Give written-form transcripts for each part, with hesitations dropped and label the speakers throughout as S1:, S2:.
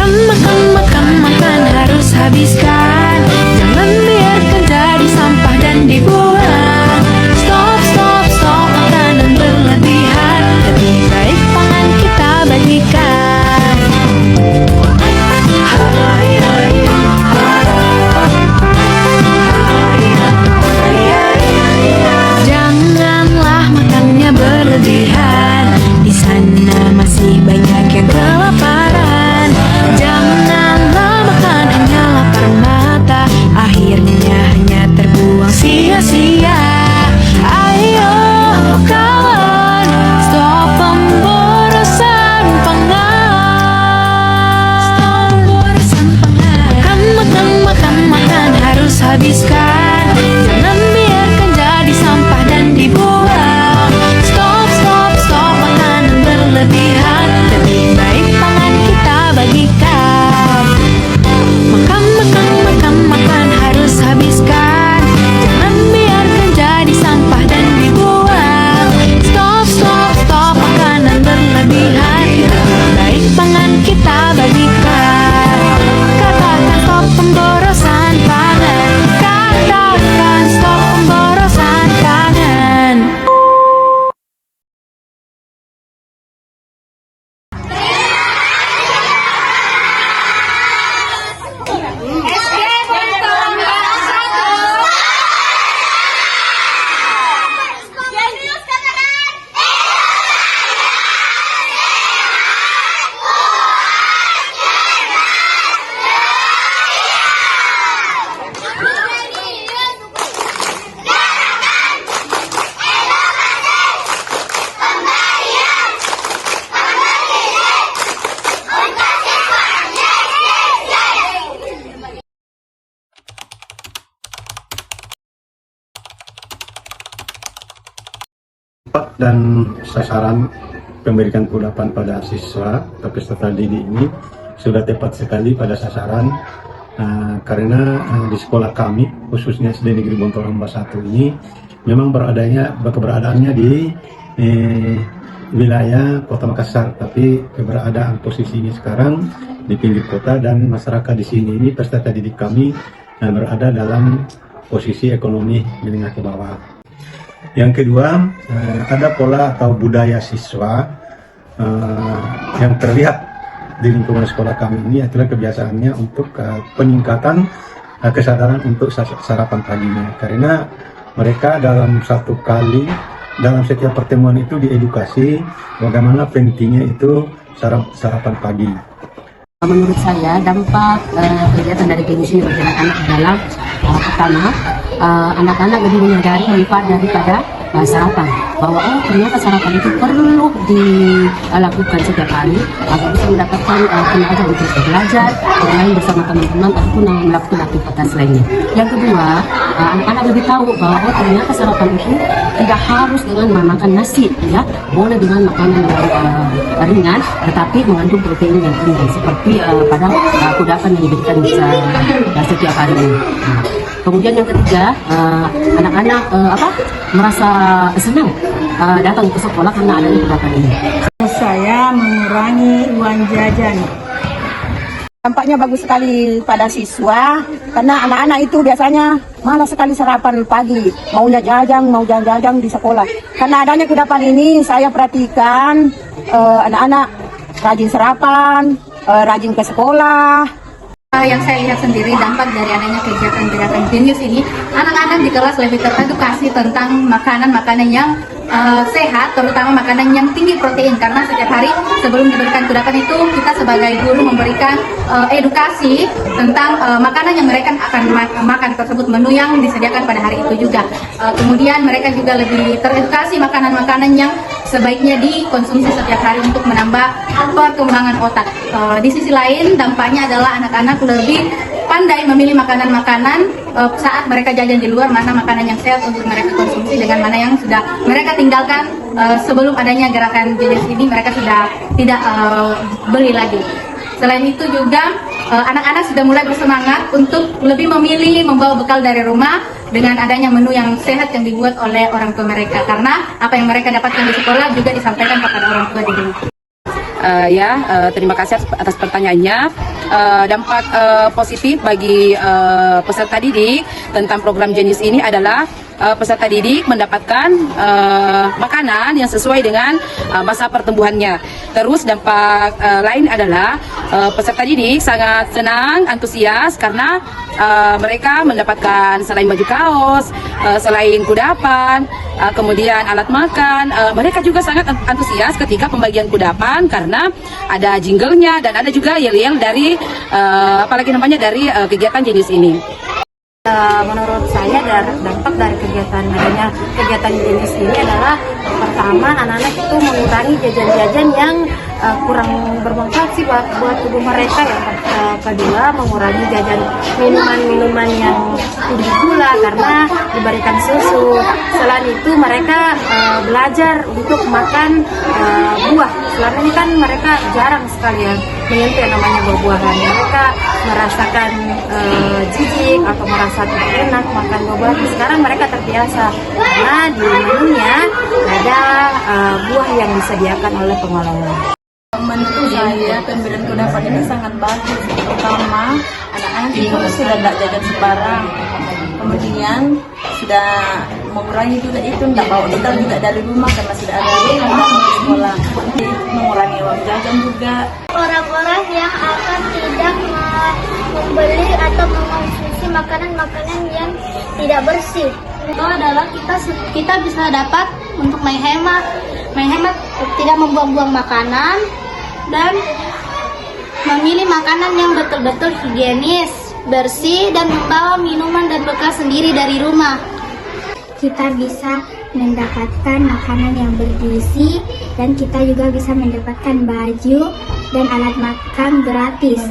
S1: Makan harus habiskan. Jangan biarkan jadi sampah dan dibuang. Stop makanan berlebihan. Lebih baik pangan kita bagikan. Janganlah makannya berlebihan. Di sana masih banyak yang kelaparan. Janganlah makan hanya lapar mata. Akhirnya hanya terbuang sia-sia. Ayo kawan, stop pemborosan pangan. Makan harus habiskan. Jangan biarkan jadi sampah dan dibuang. Stop makanan berlebihan. Lebih baik pangan kita bagikan. Makan harus habiskan. Jangan biarkan jadi sampah dan dibuang. Stop makanan berlebihan. Lebih baik pangan kita bagikan. Katakan stop pemborosan pangan. Katakan stop pemborosan pangan.
S2: Dan sasaran pemberian kudapan pada siswa atau peserta didik ini sudah tepat sekali pada sasaran, karena di sekolah kami khususnya SD Negeri Bontoramba 1 ini memang keberadaannya di wilayah Kota Makassar, tapi keberadaan posisi ini sekarang di pinggir kota dan masyarakat di sini ini peserta didik kami berada dalam posisi ekonomi menengah ke bawah. Yang kedua, ada pola atau budaya siswa yang terlihat di lingkungan sekolah kami ini adalah kebiasaannya untuk peningkatan kesadaran untuk sarapan paginya, karena mereka dalam setiap pertemuan itu diedukasi bagaimana pentingnya itu sarapan pagi.
S3: Menurut saya dampak kegiatan dari kegiatan ini bagi anak-anak adalah pertama, anak-anak lebih menyadari manfaat daripada sarapan, bahwa ternyata sarapan itu perlu dilakukan setiap hari agar bisa mendapatkan tenaga untuk belajar, bermain bersama teman-teman ataupun melakukan aktivitas lainnya. Yang kedua, anak-anak lebih tahu bahwa ternyata sarapan itu tidak harus dengan makan nasi, ya, boleh dengan makanan yang ringan tetapi mengandung protein yang tinggi seperti pada kudapan yang diberikan setiap hari ini. Kemudian yang ketiga, anak-anak merasa senang datang ke sekolah karena adanya kudapan ini.
S4: Saya mengurangi uang jajan. Dampaknya bagus sekali pada siswa, karena anak-anak itu biasanya malas sekali sarapan pagi, maunya mau jajan di sekolah. Karena adanya kudapan ini, saya perhatikan anak-anak rajin sarapan, rajin ke sekolah.
S5: Yang saya lihat sendiri dampak dari adanya kegiatan gerakan jenius ini, anak-anak di kelas lebih teredukasi tentang makanan-makanan yang sehat, terutama makanan yang tinggi protein, karena setiap hari sebelum diberikan kudapan itu kita sebagai guru memberikan edukasi tentang makanan yang mereka akan makan tersebut, menu yang disediakan pada hari itu juga. Kemudian mereka juga lebih teredukasi makanan-makanan yang sebaiknya dikonsumsi setiap hari untuk menambah perkembangan otak. Di sisi lain dampaknya adalah anak-anak lebih pandai memilih makanan-makanan saat mereka jajan di luar, mana makanan yang sehat untuk mereka konsumsi dengan mana yang sudah mereka tinggalkan sebelum adanya gerakan jenius ini, mereka sudah tidak beli lagi. Selain itu juga anak-anak sudah mulai bersemangat untuk lebih memilih membawa bekal dari rumah dengan adanya menu yang sehat yang dibuat oleh orang tua mereka, karena apa yang mereka dapatkan di sekolah juga disampaikan kepada orang tua di rumah.
S3: Terima kasih atas pertanyaannya. Dampak positif bagi peserta didik tentang program Jenius ini adalah peserta didik mendapatkan makanan yang sesuai dengan masa pertumbuhannya. Terus dampak lain adalah peserta didik sangat senang, antusias karena mereka mendapatkan selain baju kaos, selain kudapan, kemudian alat makan. Mereka juga sangat antusias ketika pembagian kudapan karena ada jinglenya dan ada juga yel-yel dari dari kegiatan Jenius ini.
S6: Menurut saya dampak dari adanya kegiatan Jenius ini adalah pertama, anak-anak itu mengurangi jajan-jajan yang kurang bermanfaat sih buat tubuh mereka. Yang kedua, mengurangi jajan minuman-minuman yang tinggi gula karena diberikan susu. Selain itu mereka belajar untuk makan buah. Selama ini kan mereka jarang sekali ya menyentuh yang namanya buah-buahan. Mereka merasakan jijik atau merasa tidak enak makan buah-buahan. Sekarang mereka terbiasa karena di menunya ada buah yang disediakan oleh pengelola.
S7: Menurut saya pemberian kudapan ini sangat bagus, terutama anak-anak juga sudah tidak jajan sembarang, kemudian sudah mengurangi juga itu tidak bawa bekal juga dari rumah karena sudah ada rumah di sekolah, mengurangi uang jajan juga.
S8: Orang-orang yang akan tidak membeli atau mengonsumsi makanan-makanan yang tidak bersih. Itu adalah kita bisa dapat untuk menghemat tidak membuang-buang makanan dan memilih makanan yang betul-betul higienis, bersih, dan membawa minuman dan bekal sendiri dari rumah. Kita bisa mendapatkan makanan yang bergizi dan kita juga bisa mendapatkan baju dan alat makan gratis.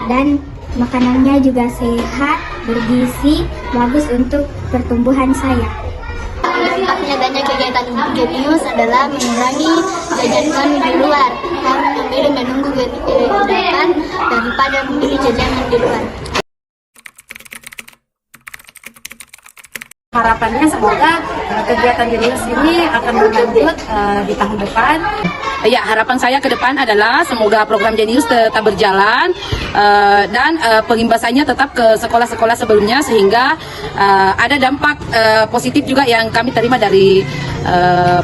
S8: Dan makanannya juga sehat, bergizi, bagus untuk pertumbuhan saya. Dampaknya adanya kegiatan Jenius adalah mengurangi jajan kami di luar. Kami memilih menunggu kegiatan daripada memilih jajanan di luar.
S3: Harapannya semoga kegiatan Jenius ini akan berlanjut di tahun depan. Ya, harapan saya ke depan adalah semoga program Jenius tetap berjalan dan pengimbasannya tetap ke sekolah-sekolah sebelumnya sehingga ada dampak positif juga yang kami terima dari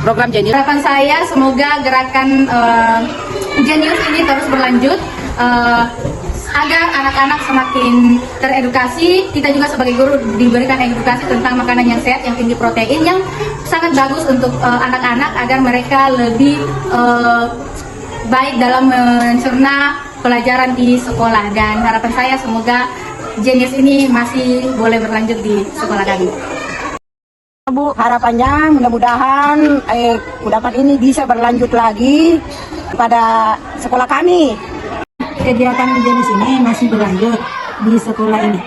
S3: program Jenius.
S5: Harapan saya semoga gerakan Jenius ini terus berlanjut agar anak-anak semakin teredukasi. Kita juga sebagai guru diberikan edukasi tentang makanan yang sehat, yang tinggi protein, yang sangat bagus untuk anak-anak agar mereka lebih baik dalam mencerna pelajaran di sekolah. Dan harapan saya semoga Jenius ini masih boleh berlanjut di sekolah kami.
S4: Bu, harapannya mudah-mudahan kudapan ini bisa berlanjut lagi pada sekolah kami.
S6: Kegiatan Jenius ini masih berlanjut di sekolah ini.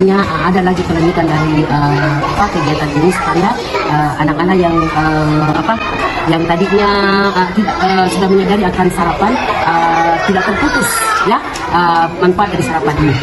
S3: Ada lagi kelanjutan dari kegiatan ini supaya anak-anak yang tadinya sudah menyadari akan sarapan tidak terputus ya manfaat dari sarapan ini.